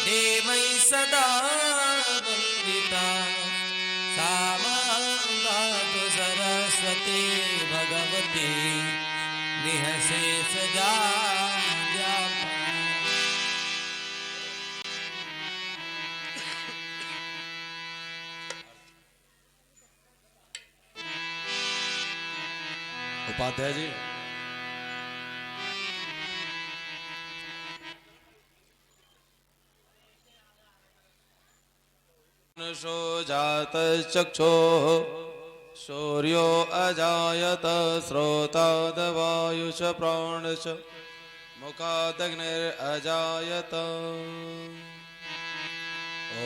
हे मयि सदा वन्दिता सा मां दातु सरस्वती भगवती निःशेष उपाध्याय जी जात चक्षुः सूर्यो अजायत श्रोतादवायुष प्राणश मुखादग्निरजायत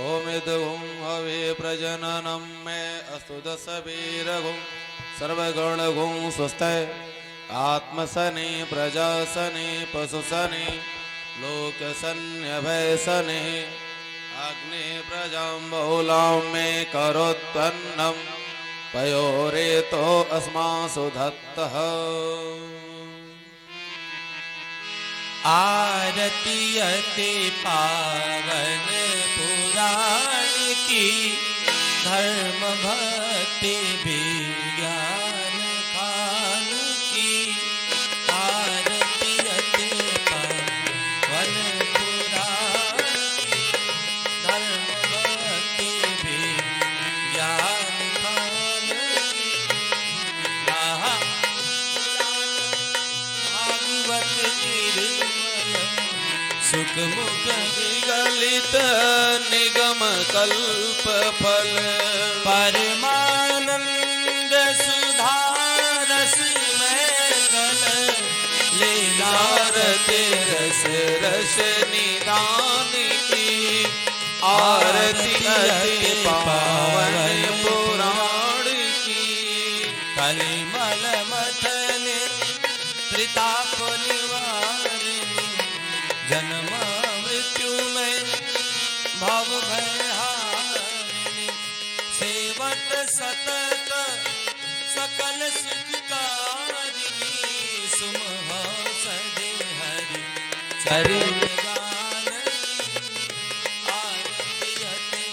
ओमिदुं हवे प्रजननं मे अस्तु दशवीरगुं सर्वगुणगुं स्वस्ते आत्मसने प्रजासने पशुसने लोकसन्यभयसने अग्नि प्रजां बहुलां मे करोत्पन्नं पयोरेतो अस्मासु धत्तः आरती अति पावन पुराण की धर्म भक्ति विज्ञान खान की आरती अति पावन पुराण की धर्म भक्ति विज्ञान खान भागवत सुख मुख निगलित निगम कल्प फल परमानंद सुधा रस में कल लीलारते रस रस निदान की आरती अति पावन पुराण की कलिमल मथन त्रिताप निवारिणी जन्म मृत्यु में भव भयहारिणी सेवत सतत सकल सुखकारिणी सुमहा सदे हरि चरण गान आरती अति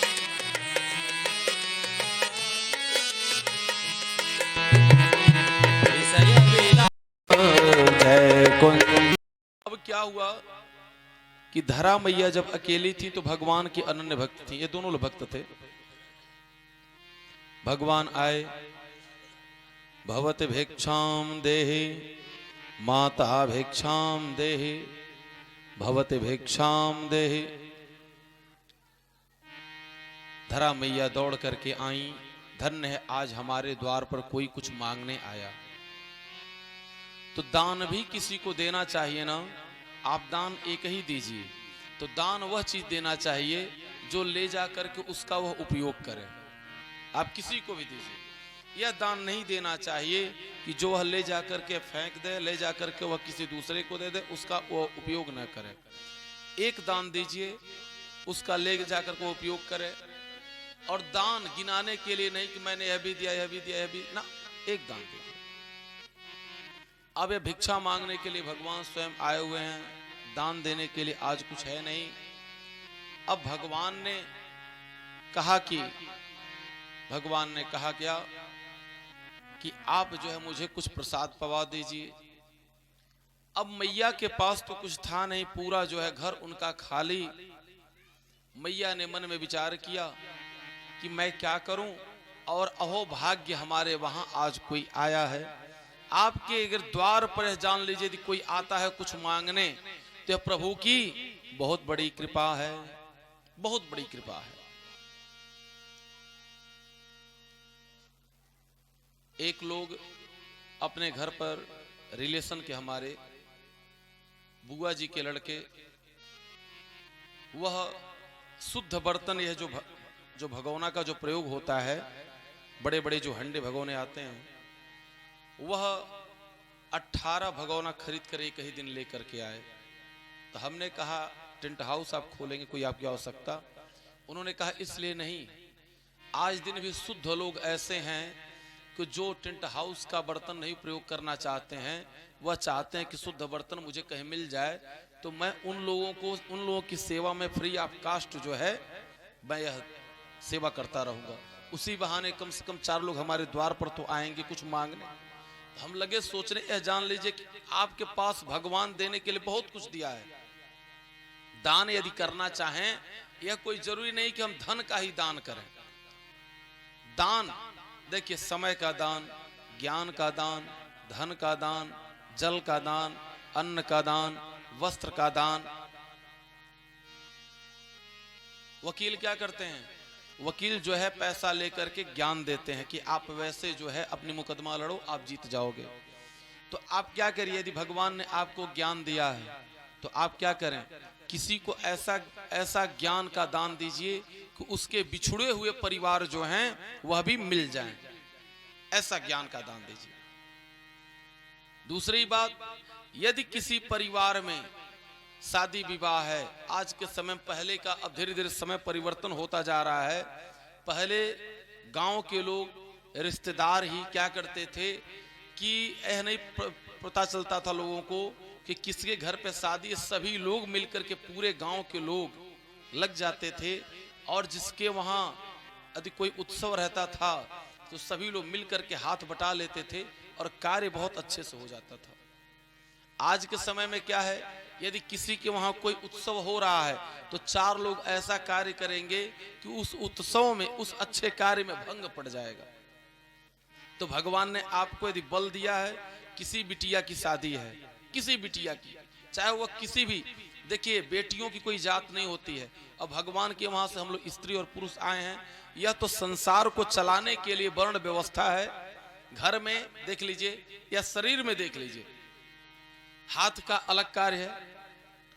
विषय विना जय कुंज। अब क्या हुआ कि धरा मैया जब अकेली थी तो भगवान की अनन्य भक्त थी। ये दोनों लोग भक्त थे। भगवान आए, भवत भिक्षाम देहि माता भिक्षाम देहि भवत भिक्षाम देहि। धरा मैया दौड़ करके आई, धन्य है आज हमारे द्वार पर कोई कुछ मांगने आया। तो दान भी किसी को देना चाहिए ना। आप दान एक ही दीजिए, तो दान वह चीज देना चाहिए जो ले जा करके उसका वह उपयोग करे। आप किसी को भी दीजिए। यह दान नहीं देना चाहिए कि जो वह ले जा करके फेंक दे, ले जा करके वह किसी दूसरे को दे दे, उसका वह उपयोग न करे। एक दान दीजिए, उसका ले जा करके वो उपयोग करे। और दान गिनाने के लिए नहीं कि मैंने यह भी दिया, यह भी दिया, यह भी ना। एक दान दीजिए। अब ये भिक्षा मांगने के लिए भगवान स्वयं आए हुए हैं, दान देने के लिए आज कुछ है नहीं। अब भगवान ने कहा क्या कि आप जो है मुझे कुछ प्रसाद पवा दीजिए। अब मैया के पास तो कुछ था नहीं, पूरा जो है घर उनका खाली। मैया ने मन में विचार किया कि मैं क्या करूं, और अहो भाग्य हमारे वहां आज कोई आया है। आपके अगर द्वार पर जान लीजिए यदि कोई आता है कुछ मांगने, तो प्रभु की बहुत बड़ी कृपा है, बहुत बड़ी कृपा है। एक लोग अपने घर पर रिलेशन के हमारे बुआ जी के लड़के, वह शुद्ध बर्तन, यह जो भगोना का जो प्रयोग होता है, बड़े बड़े जो हंडे भगोने आते हैं, वह 18 भगोना खरीद कर एक ही दिन लेकर के आए। तो हमने कहा टेंट हाउस आप खोलेंगे, कोई आपकी आवश्यकता? उन्होंने कहा इसलिए नहीं, आज दिन भी शुद्ध लोग ऐसे हैं कि जो टेंट हाउस का बर्तन नहीं प्रयोग करना चाहते हैं, वह चाहते हैं कि शुद्ध बर्तन मुझे कहीं मिल जाए तो मैं उन लोगों की सेवा में फ्री ऑफ कास्ट जो है मैं यह सेवा करता रहूंगा। उसी बहाने कम से कम 4 लोग हमारे द्वार पर तो आएंगे कुछ मांगने। हम लगे सोचने, यह जान लीजिए कि आपके पास भगवान देने के लिए बहुत कुछ दिया है। दान यदि करना चाहें, यह कोई जरूरी नहीं कि हम धन का ही दान करें। दान देखिए, समय का दान, ज्ञान का दान, धन का दान, जल का दान, अन्न का दान, वस्त्र का दान। वकील क्या करते हैं? वकील जो है पैसा लेकर के ज्ञान देते हैं कि आप वैसे जो है अपनी मुकदमा लड़ो, आप जीत जाओगे। तो आप क्या करिए, यदि भगवान ने आपको ज्ञान दिया है तो आप क्या करें, किसी को ऐसा ज्ञान का दान दीजिए कि उसके बिछुड़े हुए परिवार जो हैं वह भी मिल जाएं। ऐसा ज्ञान का दान दीजिए। दूसरी बात, यदि किसी परिवार में शादी विवाह है, आज के समय पहले का अब धीरे धीरे समय परिवर्तन होता जा रहा है। पहले गांव के लोग रिश्तेदार ही क्या करते थे कि यह नहीं पता चलता था लोगों को कि किसके घर पे शादी, सभी लोग मिलकर के पूरे गांव के लोग लग जाते थे और जिसके वहां यदि कोई उत्सव रहता था तो सभी लोग मिलकर के हाथ बटा लेते थे और कार्य बहुत अच्छे से हो जाता था। आज के समय में क्या है, यदि किसी के वहां कोई उत्सव हो रहा है तो 4 लोग ऐसा कार्य करेंगे कि उस उत्सव में, उस अच्छे कार्य में भंग पड़ जाएगा। तो भगवान ने आपको यदि बल दिया है, किसी बिटिया की शादी है, किसी बिटिया की, चाहे वह किसी भी, देखिए बेटियों की कोई जात नहीं होती है। अब भगवान के वहां से हम लोग स्त्री और पुरुष आए हैं, यह तो संसार को चलाने के लिए वर्ण व्यवस्था है। घर में देख लीजिए या शरीर में देख लीजिए, हाथ का अलग कार्य है,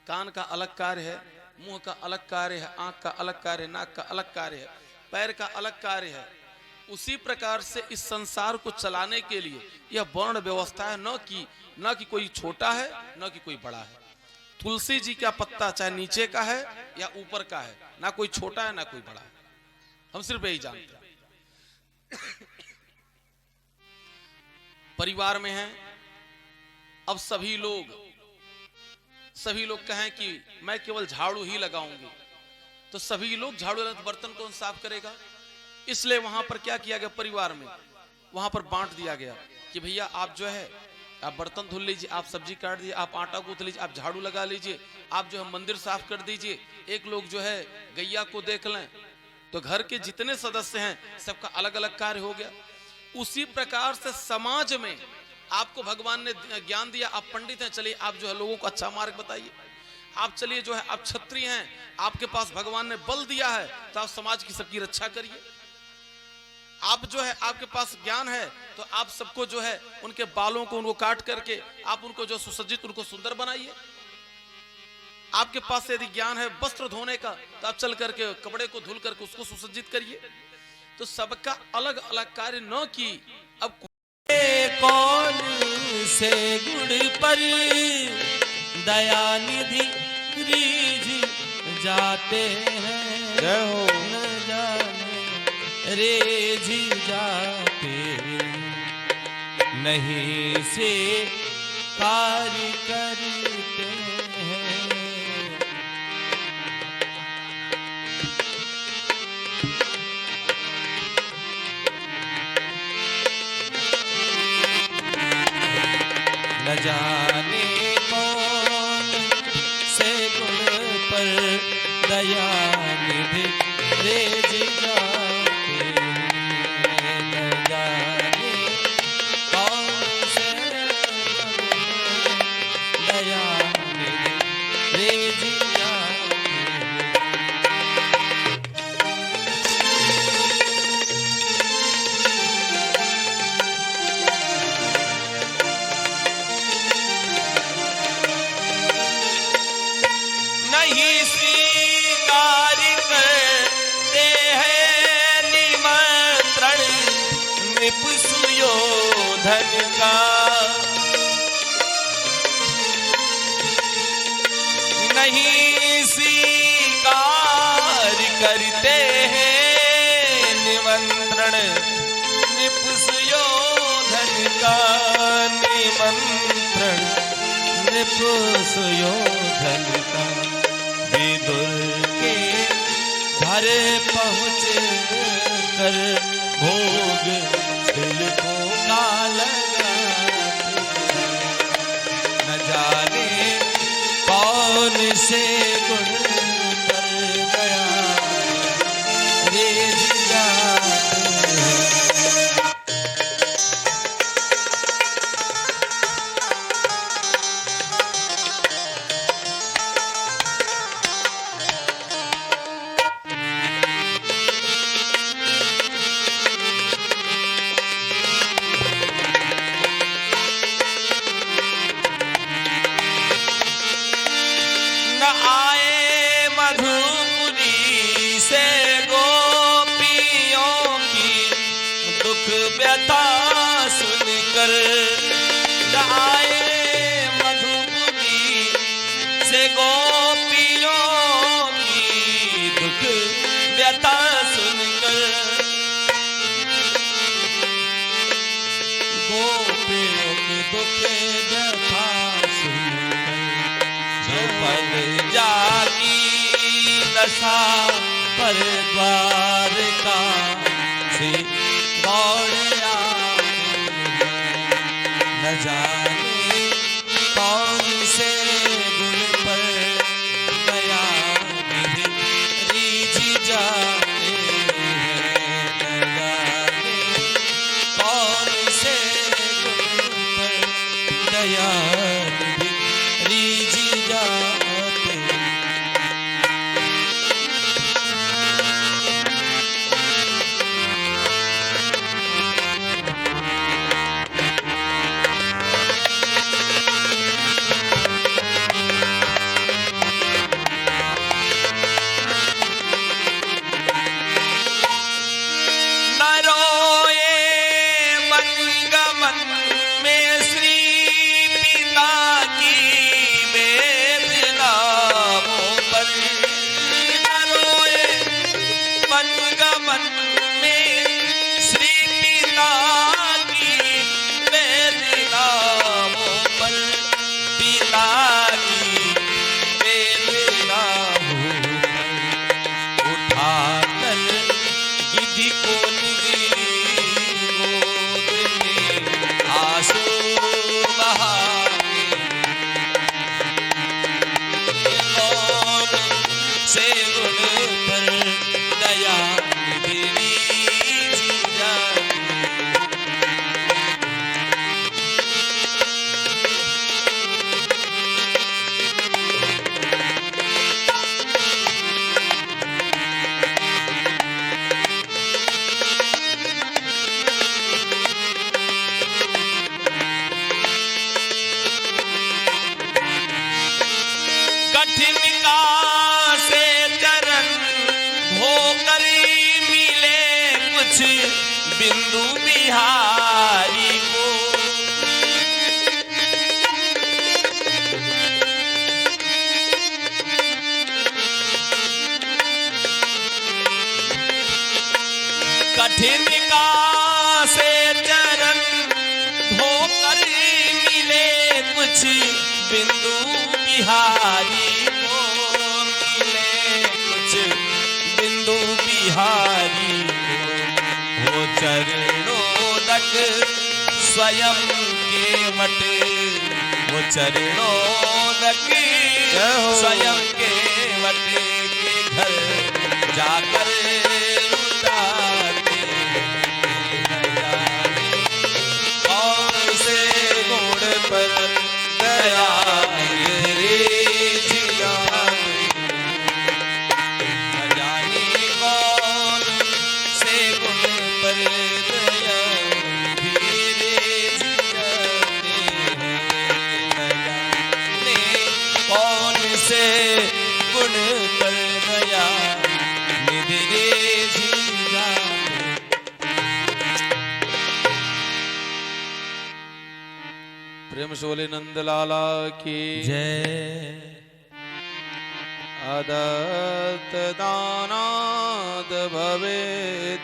कान का अलग कार्य है, मुंह का अलग कार्य है, आंख का अलग कार्य है, नाक का अलग कार्य है, पैर का अलग कार्य है। उसी प्रकार से इस संसार को चलाने के लिए यह वर्ण व्यवस्था है, न कि कोई छोटा है न कि कोई बड़ा है। तुलसी जी का पत्ता चाहे नीचे का है या ऊपर का है, ना कोई छोटा है ना कोई बड़ा है, हम सिर्फ यही जानते हैं। परिवार में है, अब सभी लोग कहें कि मैं केवल झाड़ू ही लगाऊंगी, तो सभी लोग झाड़ू लगा, बर्तन कौन साफ करेगा? इसलिए वहां पर क्या किया गया, परिवार में वहां पर बांट दिया गया कि भैया आप जो है आप बर्तन धुल लीजिए, आप सब्जी काट दीजिए, आप आटा गूंथ लीजिए, आप झाड़ू लगा लीजिए, आप जो है मंदिर साफ कर दीजिए, एक लोग जो है गैया को देख लें। तो घर के जितने सदस्य हैं सबका अलग अलग कार्य हो गया। उसी प्रकार से समाज में आपको भगवान ने ज्ञान दिया, आप पंडित हैं, चलिए आप जो है लोगों को अच्छा मार्ग बताइए। आप चलिए जो है आप क्षत्रिय हैं, आपके पास भगवान ने बल दिया है तो आप समाज की सबकी रक्षा करिए। आप जो है आपके पास ज्ञान है तो आप सबको जो है उनके बालों को उनको काट करके आप उनको जो सुसज्जित, उनको सुंदर बनाइए। आपके पास यदि ज्ञान है वस्त्र धोने का तो आप चल करके कपड़े को धुल करके उसको सुसज्जित करिए। तो सबका अलग अलग कार्य न कि अब कौन से गुण पर दयानिधि रीझ जाते हैं, जय हो न जाने रेझ जाते नहीं से कार्य करते हैं। न जाने कौन से गुण पर दयानिधि रेझ जाते हैं, न जाने कौन से गुण पर दयानिधि रेझ जाते हैं। नहीं स्वीकार करते हैं निमंत्रण नृप सुयोधन का, नहीं स्वीकार करते हैं निमंत्रण नृप सुयोधन का, निमंत्रण नृप सुयोधन छलता विदुर के घर पहुँच कर भोग छिलकों का लगाते न जाने कौन से गुण कर गया रेज जाते व्यथा सुनकर आए मधुपुरी से गोपियों की दुख व्यथा सुनकर गोपियों की दुख व्यथा सुनकर जो पद जागी दशा पर द्वारका से दौड़ आते न जाने कौन से गुण पर गया रीझ जाते हैं न जाने कौन से गुण पर गया रीझ जाते बिंदु बिहारी को कठिन का से चरण धोकर मिले कुछ बिंदु बिहारी को मिले कुछ बिंदु बिहारी वो चरणों तक स्वयं के वट वो चरणों तक स्वयं के वट के घर जाकर लुटाते कौन से गुण पर दया गुण कर गया निधि जीजा। प्रेम शोले नंद लाला की जय। अदत्त दानाद भवे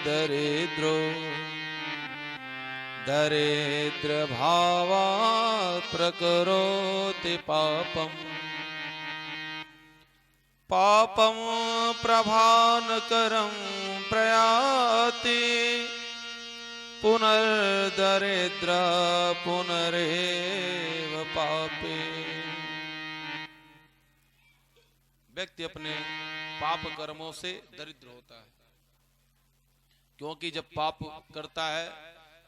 दरिद्रो दरिद्र भावा प्रकरोति पापम पापम प्रभानकरं प्रयाति पुनर्दरिद्र पुनरेव पापे। व्यक्ति अपने पाप कर्मों से दरिद्र होता है, क्योंकि जब पाप करता है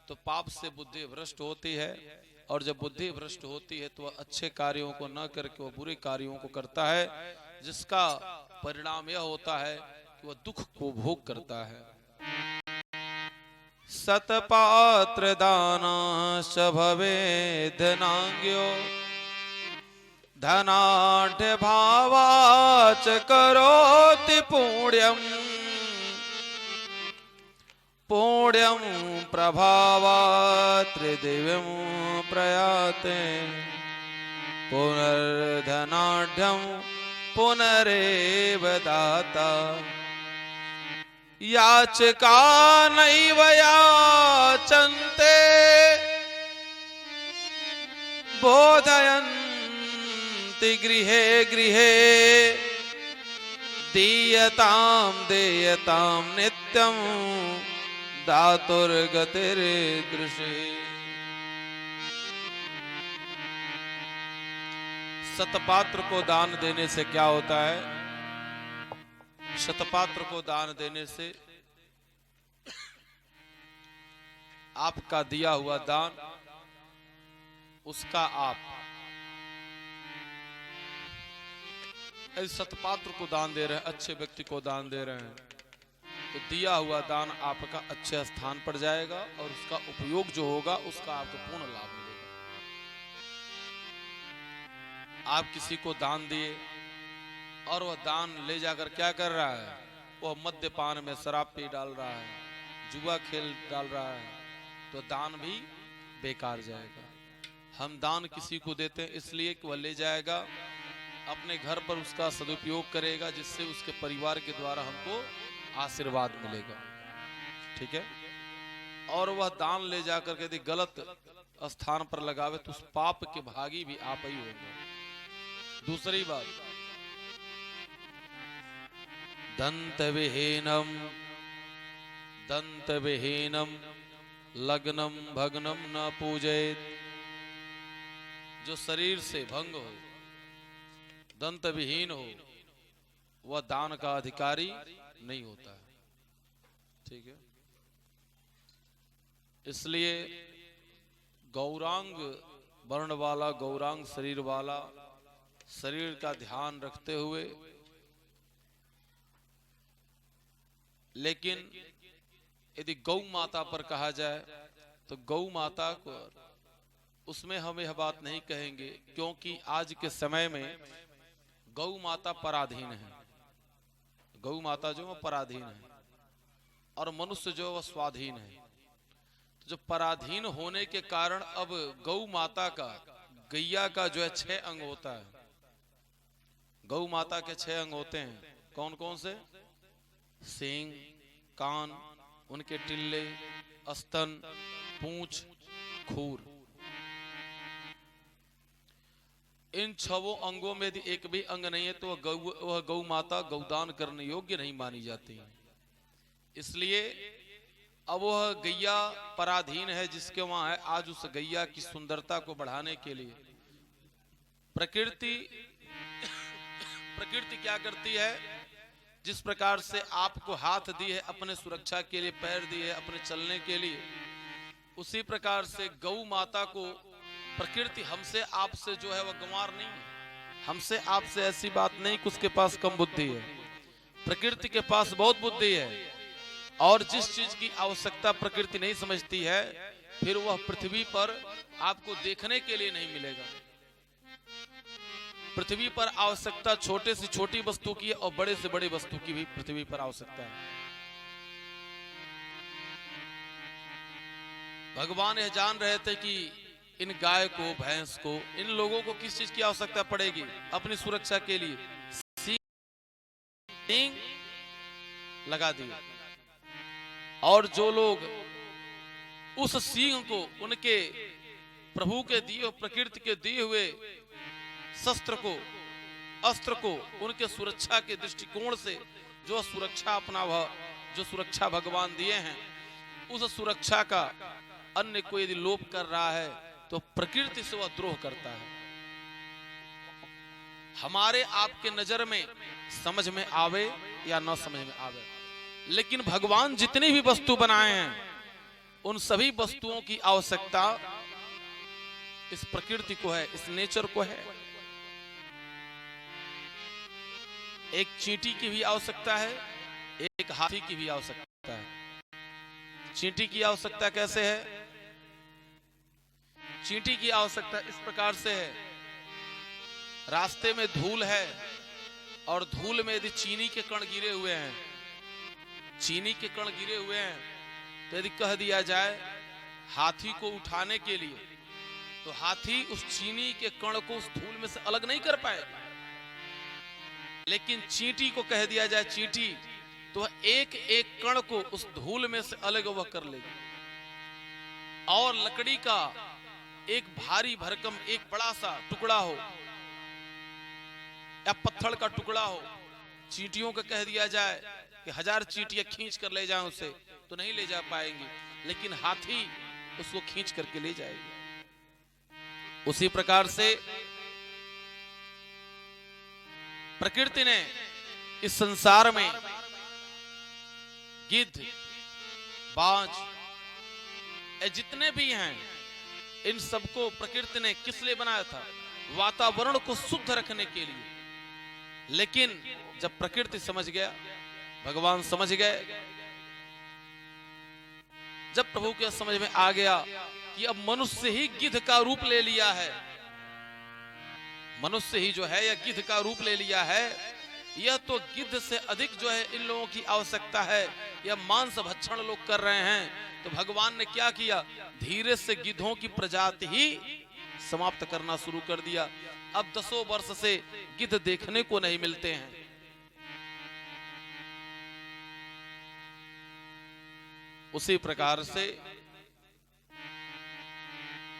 तो पाप से बुद्धि भ्रष्ट होती है, और जब बुद्धि भ्रष्ट होती है तो वह अच्छे कार्यों को न करके वह बुरे कार्यों को करता है, जिसका परिणाम यह होता है कि वह दुख को भोग करता है। सतपात्र दानाश्च भवेद् धनाढ्यो धनाढ्य भावाच करोति पुण्यम् पुण्यं प्रभावात् त्रिदिव्यं प्रयाते पुनर्धनाढ्यं पुनरेव दाता। याचका नैव याचन्ते बोधयन्ति गृहे गृहे दीयतां देयतां नित्यं दातुर्गतिर्दृशे। शतपात्र को दान देने से क्या होता है? शतपात्र को दान देने से आपका दिया हुआ दान उसका आप शतपात्र को दान दे रहे हैं, अच्छे व्यक्ति को दान दे रहे हैं, तो दिया हुआ दान आपका अच्छे स्थान पर जाएगा और उसका उपयोग जो होगा उसका आपको पूर्ण लाभ मिलेगा। आप किसी को दान दिए और वह दान ले जाकर क्या कर रहा है? वह मद्यपान में शराब पी डाल रहा है, जुआ खेल डाल रहा है, तो दान भी बेकार जाएगा। हम दान किसी को देते हैं इसलिए कि वह ले जाएगा, अपने घर पर उसका सदुपयोग करेगा, जिससे उसके परिवार के द्वारा हमको आशीर्वाद मिलेगा। ठीक है? और वह दान ले जाकर के यदि गलत स्थान पर लगावे तो उस पाप के भागी भी आप ही होंगे। दूसरी बात, दंत विहीनम लग्नम भग्नम न पूजेत। जो शरीर से भंग हो, दंत विहीन हो, वह दान का अधिकारी नहीं होता है। ठीक है? इसलिए गौरांग वर्ण वाला, गौरांग शरीर वाला, शरीर का ध्यान रखते हुए, लेकिन यदि गौ माता पर कहा जाए तो गौ माता को उसमें हम यह बात नहीं कहेंगे, क्योंकि आज के समय में गौ माता पराधीन है। गौ माता जो है पराधीन है और मनुष्य जो वह स्वाधीन है। तो जो पराधीन होने के कारण अब गौ माता का, गैया का जो है 6 अंग होता है। गौ माता के 6 अंग होते हैं। कौन कौन से? सींग, कान, उनके टिल्ले, स्तन, पूंछ, खूर। इन 6 अंगों में यदि एक भी अंग नहीं है तो वह गौ माता गौदान करने योग्य नहीं मानी जाती। इसलिए अब वह गैया पराधीन है जिसके वहां है। आज उस गैया की सुंदरता को बढ़ाने के लिए प्रकृति क्या करती है? जिस प्रकार से आपको हाथ दी है अपने सुरक्षा के लिए, पैर दिए है अपने चलने के लिए, उसी प्रकार से गौ माता को प्रकृति हमसे आपसे जो है वह गंवार नहीं है। हमसे आपसे ऐसी बात नहीं कि उसके पास कम बुद्धि है। प्रकृति के पास बहुत बुद्धि है, और जिस चीज की आवश्यकता प्रकृति नहीं समझती है, फिर वह पृथ्वी पर आपको देखने के लिए नहीं मिलेगा। पृथ्वी पर आवश्यकता छोटे से छोटी वस्तु की है और बड़े से बड़ी वस्तु की भी पृथ्वी पर आवश्यकता है। भगवान यह जान रहे थे कि इन गाय को, भैंस को, इन लोगों को किस चीज की आवश्यकता पड़ेगी अपनी सुरक्षा के लिए। सींग लगा दिए, और जो लोग उस सींग को, उनके प्रभु के दिए, प्रकृति के दिए हुए शस्त्र को अस्त्र को उनके सुरक्षा के दृष्टिकोण से जो सुरक्षा जो सुरक्षा भगवान दिए हैं, उस सुरक्षा का अन्य कोई यदि लोप कर रहा है तो प्रकृति से वह द्रोह करता है। हमारे आपके नजर में समझ में आवे या न समझ में आवे, लेकिन भगवान जितनी भी वस्तु बनाए हैं उन सभी वस्तुओं की आवश्यकता इस प्रकृति को है, इस नेचर को है। एक चींटी की भी आवश्यकता है, एक हाथी की भी आवश्यकता है। चींटी की आवश्यकता कैसे है? चींटी की आवश्यकता इस प्रकार से है, रास्ते में धूल है और धूल में यदि चीनी के कण गिरे हुए हैं, चीनी के कण गिरे हुए हैं, तो यदि कह दिया जाए हाथी को उठाने के लिए, तो हाथी उस चीनी के कण को उस धूल में से अलग नहीं कर पाएगा। लेकिन चींटी को कह दिया जाए चींटी, तो एक एक कण को उस धूल में से अलग वह कर लेगी। और लकड़ी का एक भारी भरकम एक बड़ा सा टुकड़ा हो या पत्थर का टुकड़ा हो, चींटियों को कह दिया जाए कि 1000 चींटियां खींच कर ले जाएं उसे, तो नहीं ले जा पाएंगे, लेकिन हाथी उसको खींच करके ले जाएगी। उसी प्रकार से प्रकृति ने इस संसार में गिद्ध, बाज, जितने भी हैं, इन सबको प्रकृति ने किस लिए बनाया था? वातावरण को शुद्ध रखने के लिए। लेकिन जब प्रकृति समझ गया, भगवान समझ गए, जब प्रभु के समझ में आ गया कि अब मनुष्य ही गिद्ध का रूप ले लिया है, मनुष्य ही जो है यह गिद्ध का रूप ले लिया है, यह तो गिद्ध से अधिक जो है इन लोगों की आवश्यकता है, यह मांस भक्षण लोग कर रहे हैं। तो भगवान ने क्या किया? धीरे से गिद्धों की प्रजाति ही समाप्त करना शुरू कर दिया। अब 10 वर्ष से गिद्ध देखने को नहीं मिलते हैं। उसी प्रकार से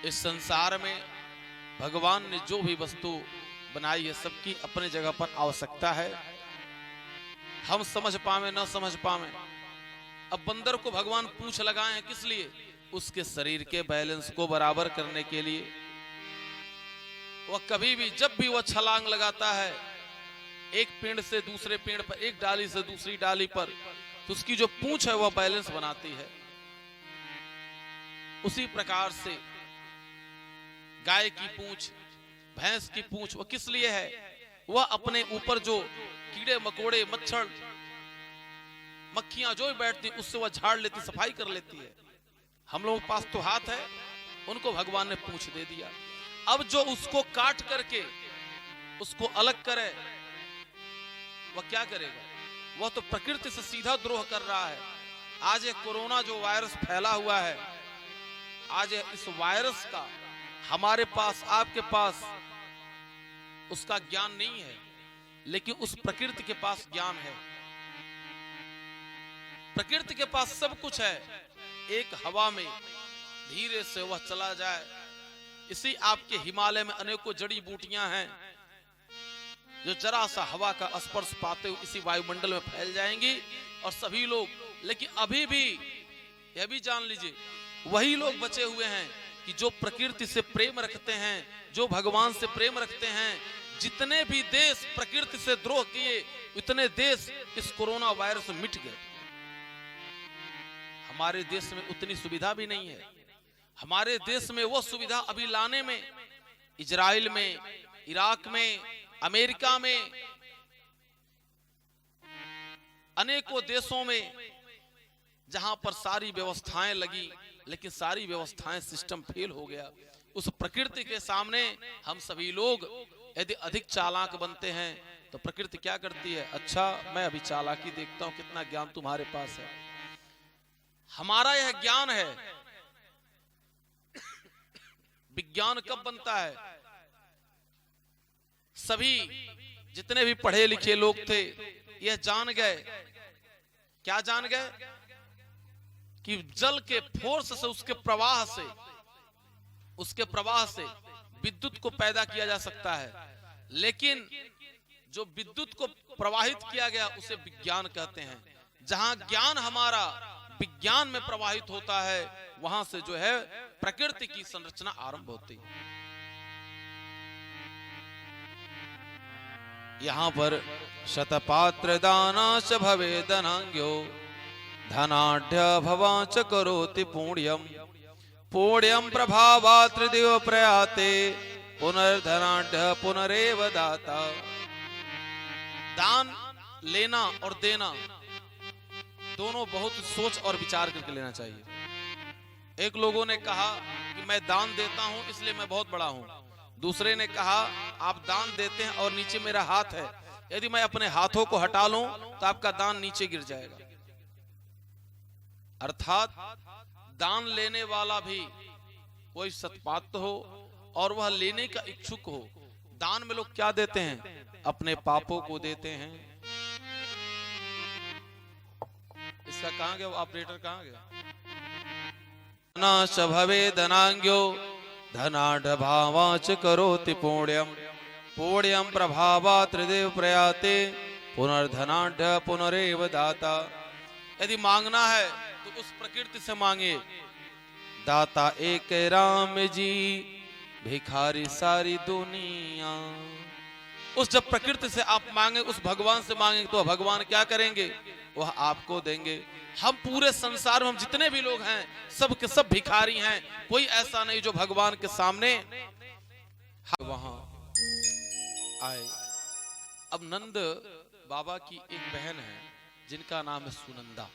इस संसार में भगवान ने जो भी वस्तु बनाई है, सबकी अपने जगह पर आवश्यकता है। हम समझ पावे न समझ पावे। अब बंदर को भगवान पूंछ लगाए हैं किस लिए? उसके शरीर के बैलेंस को बराबर करने के लिए। वह कभी भी जब भी वह छलांग लगाता है एक पेड़ से दूसरे पेड़ पर, एक डाली से दूसरी डाली पर, तो उसकी जो पूंछ है वह बैलेंस बनाती है। उसी प्रकार से गाय की पूंछ, भैंस की पूंछ, वह किस लिए है? वह अपने ऊपर जो कीड़े मकोड़े, मच्छर, मक्खियां जो भी बैठती उससे वह झाड़ लेती, सफाई कर लेती है। हम लोगों के पास तो हाथ है, उनको भगवान ने पूंछ दे दिया। अब जो उसको काट करके उसको अलग करे, वह क्या करेगा? वह तो प्रकृति से सीधा द्रोह कर रहा है। आज ये कोरोना जो वायरस फैला हुआ है, आज इस वायरस का हमारे पास, आपके पास उसका ज्ञान नहीं है, लेकिन उस प्रकृति के पास ज्ञान है। प्रकृति के पास सब कुछ है। एक हवा में धीरे से वह चला जाए। इसी आपके हिमालय में अनेकों जड़ी बूटियां हैं जो जरा सा हवा का स्पर्श पाते हुए इसी वायुमंडल में फैल जाएंगी और सभी लोग, लेकिन अभी भी यह भी जान लीजिए, वही लोग बचे हुए हैं कि जो प्रकृति से प्रेम रखते हैं, जो भगवान से प्रेम रखते हैं। जितने भी देश प्रकृति से द्रोह किए, उतने देश इस कोरोना वायरस में मिट गए। हमारे देश में उतनी सुविधा भी नहीं है। हमारे देश में वो सुविधा अभी लाने में, इजराइल में, इराक में, अमेरिका में, अनेकों देशों में जहां पर सारी व्यवस्थाएं लगी, लेकिन सारी व्यवस्थाएं, सिस्टम फेल हो गया। उस प्रकृति के सामने हम सभी लोग यदि अधिक चालाक बनते हैं तो प्रकृति क्या करती है? अच्छा, मैं अभी चालाकी देखता हूं, कितना ज्ञान तुम्हारे पास है। हमारा यह ज्ञान है। विज्ञान कब बनता है? सभी जितने भी पढ़े लिखे लोग थे यह जान गए। क्या जान गए? कि जल के फोर्स से, उसके प्रवाह से विद्युत को पैदा किया जा सकता है। लेकिन जो विद्युत को प्रवाहित किया गया उसे विज्ञान कहते हैं। जहां ज्ञान हमारा विज्ञान में प्रवाहित होता है वहां से जो है प्रकृति की संरचना आरंभ होती है। यहां पर शतपात्र दानाश भवे धनांग्यो धनाढ्य भवांच करोति पुण्यम पुण्यम प्रभावा त्रिदेव प्रयाते पुनर्धनाढ्य पुनरेव दाता। दान लेना और देना दोनों बहुत सोच और विचार करके लेना चाहिए। एक लोगों ने कहा कि मैं दान देता हूं इसलिए मैं बहुत बड़ा हूं, दूसरे ने कहा आप दान देते हैं और नीचे मेरा हाथ है, यदि मैं अपने हाथों को हटा लूं तो आपका दान नीचे गिर जाएगा। अर्थात दान लेने वाला भी कोई सत्पात्र हो और वह लेने का इच्छुक हो। दान में लोग क्या देते हैं? अपने पापों को देते हैं। इसका कहां गया ऑपरेटर, कहां गया? नाश भवे धनांग्यो धनाढ भावाच करोति पुण्यम पुण्यम प्रभावा त्रिदेव प्रयाते पुनर्धनाढ पुनरेव दाता। यदि मांगना है तो उस प्रकृति से मांगे। दाता एक राम जी भिखारी सारी दुनिया। उस जब प्रकृति से आप मांगे, उस भगवान से मांगे तो भगवान क्या करेंगे? वह आपको देंगे। हम पूरे संसार में हम जितने भी लोग हैं सब के सब भिखारी हैं, कोई ऐसा नहीं जो भगवान के सामने वहां आए। अब नंद बाबा की एक बहन है जिनका नाम है सुनंदा।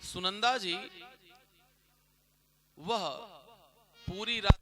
सुनंदा जी वह पूरी रात